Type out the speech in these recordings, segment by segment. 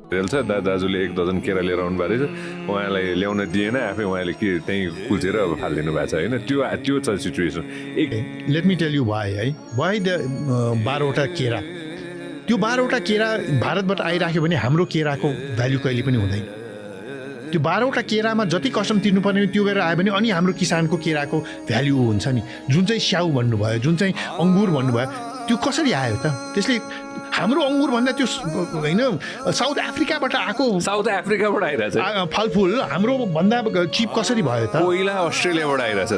छ दाजुले 1 दर्जन केरा लिएर आउनु भएको रहेछ उहाँलाई ल्याउन दिएन आफै उहाँले के त्यहीँ कुल्चेर फालिदिनु भएको छ होइन त्यो छ situation let me tell you why है वाइ द 12वटा केरा त्यो 12वटा केरा भारतबाट आइराख्यो भने हाम्रो केराको भ्याल्यु कहिले पनि हुँदैन त्यो 12वटा केरामा जति कस्टम तिर्नुपर्ने त्यो गरेर आयो भने अनि हाम्रो किसानको केराको भ्याल्यु हुन्छ नि जुन चाहिँ स्याउ भन्नुभयो जुन चाहिँ अङ्गुर भन्नुभयो त्यो कसरी आयो त त्यसले हाम्रो अङ्गुर भन्दा त्यो होइन साउथ अफ्रिकाबाट आएको साउथ अफ्रिकाबाट आइरहेछ फलफुल हाम्रो भन्दा चिप कसरी भयो त कोइला अस्ट्रेलियाबाट आइरहेछ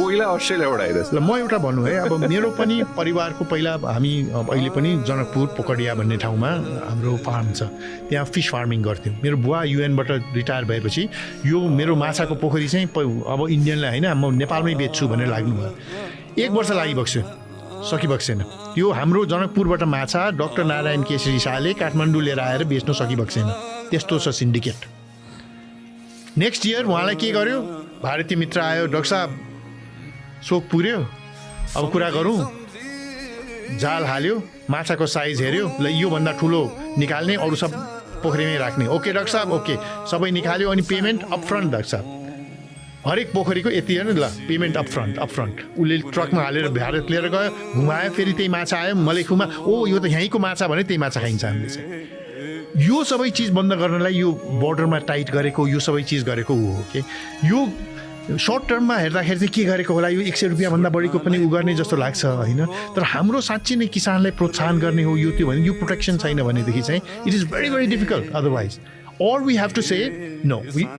कोइला अस्ट्रेलियाबाट आइरहेछ ल म एउटा भन्नु है अब मेरो पनि परिवारको पहिला हामी अहिले पनि जनकपुर पोखरिया भन्ने ठाउँमा हाम्रो फार्म छ त्यहाँ फिस फार्मिङ गर्थ्यौँ मेरो बुवा युएनबाट रिटायर भएपछि यो मेरो माछाको पोखरी चाहिँ अब इन्डियनलाई होइन म नेपालमै बेच्छु भनेर लाग्नुभयो 1 वर्ष लागिबक्स्यो सकिबक्स छैन त्यो हाम्रो जनकपुरबाट माछा डाक्टर नारायण केशरी शाहले काठमाडौँ लिएर आएर बेच्न सकिबक्स छैन त्यस्तो छ सिन्डिकेट नेक्स्ट इयर उहाँलाई के गर्यो भारतीय मित्र आयो डाक्टर साहब सोक पुर्यो अब कुरा गरौँ जाल हाल्यो माछाको साइज हेऱ्यो ल योभन्दा ठुलो निकाल्ने अरू सब पोखरीमै राख्ने ओके डाक्टर साहब ओके सबै निकाल्यो अनि पेमेन्ट अपफ्रन्ट डाक्टर साहब हरेक पोखरीको यति हेर्नु ल पेमेन्ट अपफ्रन्ट उसले ट्रकमा हालेर भारत लिएर गयो घुमायो फेरि त्यही माछा आयो मलेखुमा ओ यो त यहीँको माछा भने त्यही माछा खाइन्छ हामीले चाहिँ यो सबै चिज बन्द गर्नलाई यो बोर्डरमा टाइट गरेको यो सबै चिज गरेको हो कि यो सर्ट टर्ममा हेर्दाखेरि चाहिँ के गरेको होला यो 100 रुपियाँभन्दा बढीको पनि उ गर्ने जस्तो लाग्छ होइन तर हाम्रो साँच्चै नै किसानलाई प्रोत्साहन गर्ने हो यो त्यो भने यो प्रोटेक्सन छैन भनेदेखि चाहिँ it is very very difficult otherwise or we have to say no